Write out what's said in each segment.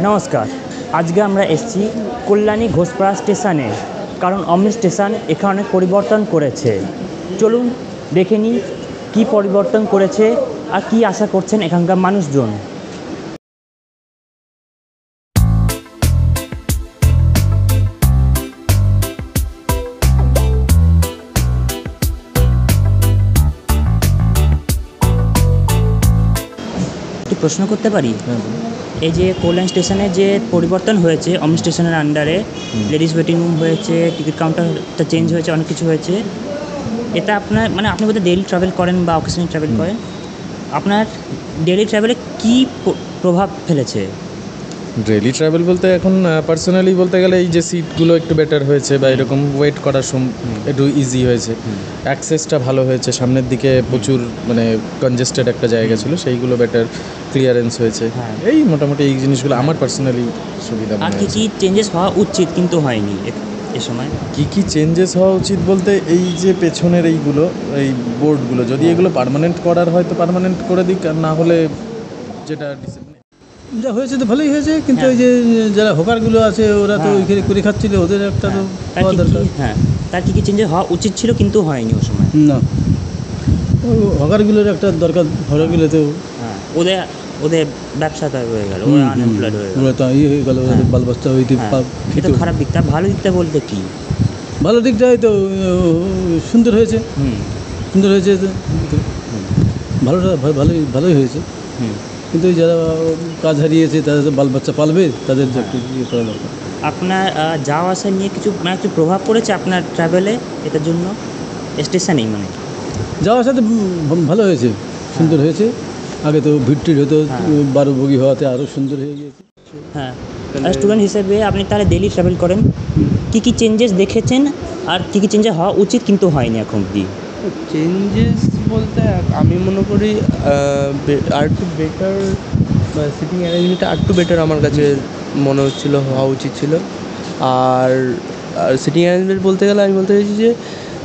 নমস্কার। আজকে আমরা এসেছি কল্যাণী ঘোষপাড়া স্টেশনে, কারণ অমনি স্টেশন এখানে অনেক পরিবর্তন করেছে। চলুন দেখে নিই কী পরিবর্তন করেছে আর কি আশা করছেন এখানকার মানুষজন। একটু প্রশ্ন করতে পারি? এই যে কল্যাণ স্টেশনে যে পরিবর্তন হয়েছে অমনি স্টেশনের আন্ডারে, লেডিস ওয়েটিং রুম হয়েছে, টিকিট কাউন্টারটা চেঞ্জ হয়েছে, অনেক কিছু হয়েছে। এটা আপনার মানে আপনি বোধহয় ডেইলি ট্রাভেল করেন বা অকেশনালি ট্রাভেল করেন, আপনার ডেইলি ট্রাভেলে কী প্রভাব ফেলেছে? ডেইলি ট্রাভেল বলতে এখন পার্সোনালি বলতে গেলে এই যে সিটগুলো একটু বেটার হয়েছে বা এরকম ওয়েট করার একটু ইজি হয়েছে, অ্যাক্সেসটা ভালো হয়েছে, সামনের দিকে প্রচুর মানে কনজেস্টেড একটা জায়গা ছিল, সেইগুলো বেটার ক্লিয়ারেন্স হয়েছে। এই মোটামুটি এই জিনিসগুলো আমার পার্সোনালি সুবিধা আর মনে কী হয়েছে। কী চেঞ্জেস হওয়া উচিত কিন্তু হয়নি এ সময়? কী চেঞ্জেস হওয়া উচিত বলতে এই যে পেছনের এইগুলো, এই বোর্ডগুলো যদি এগুলো পার্মানেন্ট করার হয় তো পার্মানেন্ট করে দিক, আর না হলে যেটা যা হয়েছে তো ভালোই হয়েছে, কিন্তু ওই যে যারা হকারগুলো আছে ওরা তো ওইখানে করে খাচ্ছিল, ওদের একটা তো হওয়া দরকার। তার কী চেঞ্জেস হওয়া উচিত ছিল কিন্তু হয়নি ও সময়? না, হকারগুলোর একটা দরকার, হকারগুলো তো ওদের ওদের ব্যবসাটা রয়ে গেল, ওরা আনএমপ্লয়েড হয়ে গেল, ওরা তো ইয়ে হয়ে গেল, ওদের বাল বাচ্চা হইতে এটা খারাপ দিকটা। ভালো দিকটা বলতে কি? ভালো দিকটা হয়তো সুন্দর হয়েছে, সুন্দর হয়েছে তো, ভালোটা ভালোই হয়েছে। কিন্তু যারা কাজ হারিয়েছে তাদের তো বাল বাচ্চা পালবে, তাদের একটু ইয়ে করা দরকার। আপনার যাওয়া আসা নিয়ে কিছু মানে একটু প্রভাব পড়েছে আপনার ট্রাভেলে এটার জন্য স্টেশনেই? মানে যাওয়া আসাতে ভালো হয়েছে, সুন্দর হয়েছে। আগে তো ভিড় হতো, 12 বগি হওয়াতে আরও সুন্দর হয়ে গিয়েছে। হ্যাঁ, স্টুডেন্ট হিসেবে আপনি তাহলে ডেইলি ট্রাভেল করেন, কী চেঞ্জেস দেখেছেন আর কী চেঞ্জেস হওয়া উচিত কিন্তু হয়নি এখন অবধি? চেঞ্জেস বলতে আমি মনে করি আর একটু বেটার সিটিং অ্যারেঞ্জমেন্টটা আর একটু বেটার আমার কাছে মনে হচ্ছিলো, হওয়া উচিত ছিল। আর সিটিং অ্যারেঞ্জমেন্ট বলতে গেলে আমি বলতে চাইছি যে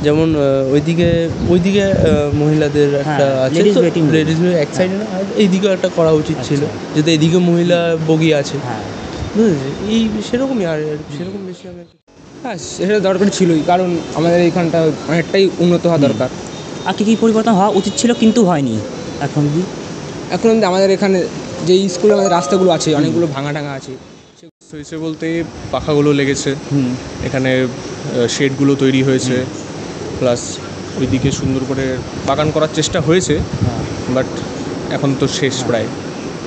যেমন ওইদিকে মহিলাদের একটা আছে, লেডিস এক সাইডে না, আর এইদিকেও একটা করা উচিত ছিল, যাতে এইদিকে মহিলা বগি আছে, এই সেরকমই। আর সেরকম বেশি আমি সেটা দরকার ছিলই, কারণ আমাদের এইখানটা অনেকটাই উন্নত হওয়া দরকার। আর কী পরিবর্তন হওয়া উচিত ছিল কিন্তু হয়নি এখন অবধি? এখন আমাদের এখানে যে স্কুলে আমাদের রাস্তাগুলো আছে অনেকগুলো ভাঙা আছে। হয়েছে বলতে পাখাগুলো লেগেছে, এখানে শেডগুলো তৈরি হয়েছে, প্লাস ওইদিকে সুন্দর করে বাগান করার চেষ্টা হয়েছে, বাট এখন তো শেষ প্রায়।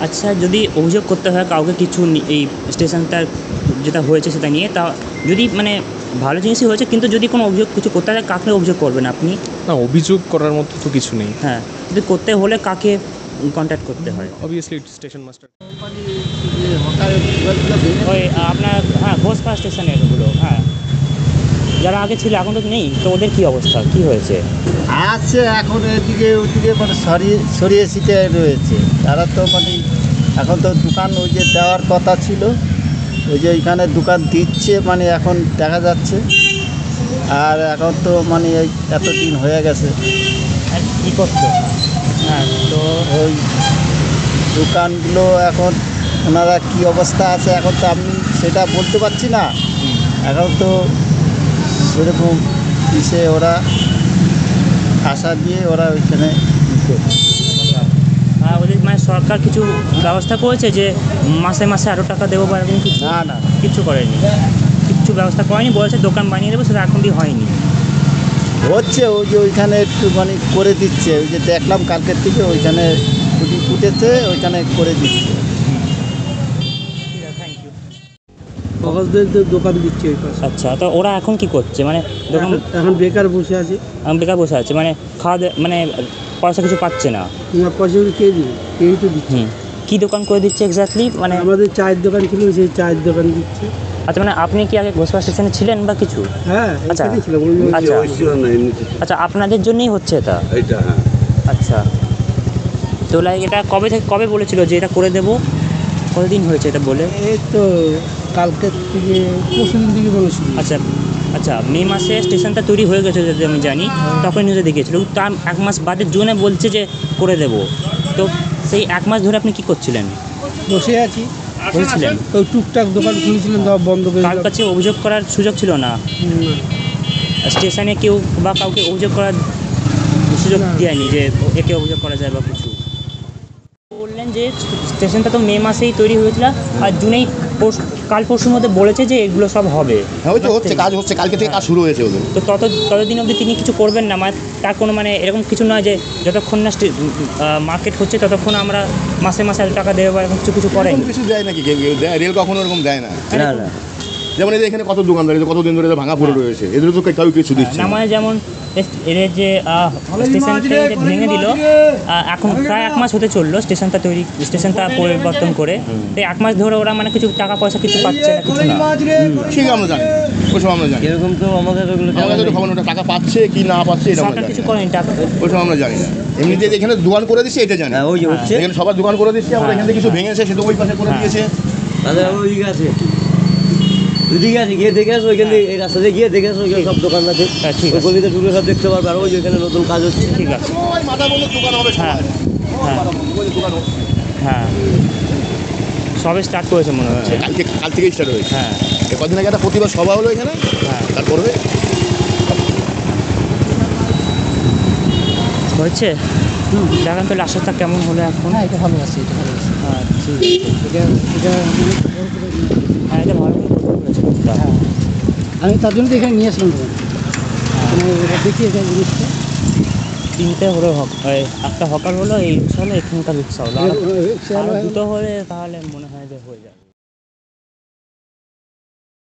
আচ্ছা, যদি অভিযোগ করতে হয় কাউকে কিছু এই স্টেশনটার যেটা হয়েছে সেটা নিয়ে, তা যদি মানে ভালো জিনিসই হয়েছে, কিন্তু যদি কোনো অভিযোগ কিছু করতে হয় কাকে অভিযোগ করবেন আপনি? না, অভিযোগ করার মতো তো কিছু নেই। যদি করতে হলে কাকে কন্ট্যাক্ট করতে হয়? Obviously station master. ওই আপনার ঘোষপাড়া স্টেশনের ওগুলো, যারা আগে ছিল এখন তো নেই, তো ওদের কী অবস্থা, কী হয়েছে? আছে এখন এদিকে ওদিকে মানে সরিয়ে ছিটে রয়েছে। তারা তো মানে এখন তো দোকান ওই যে দেওয়ার কথা ছিল, ওই যে ওইখানে দোকান দিচ্ছে, মানে এখন দেখা যাচ্ছে। আর এখন তো মানে এতদিন হয়ে গেছে, কী করছো? তো ওই দোকানগুলো এখন ওনারা কী অবস্থা আছে এখন তো আমি সেটা বলতে পারছি না। এখন তো সেরকম কিসে ওরা আশা দিয়ে ওরা ওইখানে ওদের মানে সরকার কিছু ব্যবস্থা করেছে যে মাসে আরও টাকা দেবো বা এরকম কিছু? না, কিচ্ছু করেনি, কিচ্ছু ব্যবস্থা করেনি, বলেছে দোকান বানিয়ে দেবো, সেটা এখন দিয়ে হয়নি। হচ্ছে ওই যে ওইখানে একটু মানে করে দিচ্ছে, ওই যে দেখলাম কালকের থেকে ওইখানে খুঁটি ফুটেছে, ওইখানে করে দিচ্ছে। কাগজদের দোকান দিচ্ছে ওই পাশে। আচ্ছা, তো ওরা এখন কি করছে? মানে এখন বেকার বসে আছে। বেকার বসে আছে, মানে মানে পয়সা কিছু পাচ্ছে না। পয়সাগুলো কে দিবে? কেউই তো দিচ্ছে। কী দোকান করে দিচ্ছে এক্স্যাক্টলি? মানে আমাদের চায়ের দোকান ছিল, সেই চায়ের দোকান দিচ্ছে। আচ্ছা, মানে আপনি কি আগে ঘোষপাড়া স্টেশনে ছিলেন বা কিছু? আচ্ছা আচ্ছা, আপনাদের জন্যই হচ্ছে এটা? আচ্ছা, তো এটা কবে বলেছিল যে এটা করে দেবো? কতদিন হয়েছে এটা বলে? এই তো কালকের থেকে পরশুদিন থেকে বলেছিল। আচ্ছা, মে মাসে স্টেশনটা তৈরি হয়ে গেছে যদি আমি জানি, তখন নিউজে দেখিয়েছিল। তার 1 মাস বাদে জুনে বলছে যে করে দেবো। তো সেই 1 মাস ধরে আপনি কী করছিলেন? বসে আছি। বসেছিলেন? ওই টুকটাক দোকান খুলেছিলেন সব বন্ধ করে কার কাছে অভিযোগ করার সুযোগ ছিল না? স্টেশনে কেউ বা কাউকে অভিযোগ করার সুযোগ দেয়নি যে একে অভিযোগ করা যায় বা কিছু? বললেন যে স্টেশনটা তো মে মাসেই তৈরি হয়েছিল আর জুনেই কাল পরশুর মধ্যে বলেছে যে এগুলো সব হবে। হ্যাঁ ওই তো হচ্ছে, কাজ হচ্ছে, কালকে থেকে কাজ শুরু হয়েছে ওদের। তো ততদিন অবধি তিনি কিছু করবেন না, মানে তার কোনো মানে এরকম কিছু নয় যে যতক্ষণ না মার্কেট হচ্ছে ততক্ষণ আমরা মাসে মাসে এত টাকা দেবো বা এরকম কিছু করেন? এরকম কিছু দেয় নাকি কেউ? দেয়? রেল কখনো এরকম দেয় না। না না যেমন এই যে এখানে কত দোকানদার, কতদিন ধরে ভাঙা পড়ে রয়েছে, এদের তো কেউ কিছু দিচ্ছে না, না। মানে যেমন এদের যে স্টেশনটা যে ভেঙে দিল, এখন প্রায় 1 মাস হতে চললো স্টেশনটা পরিবর্তন করে, তো 1 মাস ধরে ওরা মানে কিছু টাকা পয়সা কিছু পাচ্ছে না, কিছু না। ঠিক আমরা জানি, ওইসব আমরা জানি। এরকম তো আমাদের আমাদের তো খবর ওটা টাকা পাচ্ছে কি না পাচ্ছে এটা আমরা সরকার জানি কিছু না। করেনি টাকা। ওইসব আমরা জানি না। এমনিতে এখানে দোকান করে দিচ্ছে এটা জানি। ওই যে হচ্ছে এখানে সবার দোকান করে দিচ্ছে, আমরা এখান থেকে কিছু ভেঙেছে সে তো ওই পাশে করে দিয়েছে। তাহলে ওইদিকে আছে, ওইদিকে আছে, গিয়ে দেখে আসো ওইখান থেকে, এই রাস্তাতে গিয়ে দেখে আসো, ওইখানে সব দোকান আছে, হ্যাঁ, ঠিক ওই আছে। গলিতে ঢুকে সব দেখতে পারবে। আর ওই যে এখানে নতুন কাজ হচ্ছে। ঠিক আছে। ওই মাথা বন্ধ দোকান হবে হ্যাঁ সবার। হ্যাঁ ওই দোকান হবে। হ্যাঁ, সবে স্টার্ট করেছে মনে হচ্ছে। কাল থেকেই স্টার্ট হয়েছে। হ্যাঁ কদিন আগে একটা প্রতিবাদ সভা হলো এখানে, হ্যাঁ তারপরে হয়েছে। দেখেন তো লাস্টটা কেমন হলো এখন। হ্যাঁ এটা ভালো আছে, এটা ভালো আছে। হ্যাঁ ঠিক আছে। হ্যাঁ এটা ভালো করে করতে পেরেছে কাজটা। আমি তার জন্য তো এখানে নিয়ে আসলাম দোকান, দেখি এটা জিনিসটা। 3টে হলো একটা হকার হলো, এই রিক্সা হলো, এখানকার রিক্সা হলো, আর দুটো হলে তাহলে মনে হয় যে হয়ে যাবে।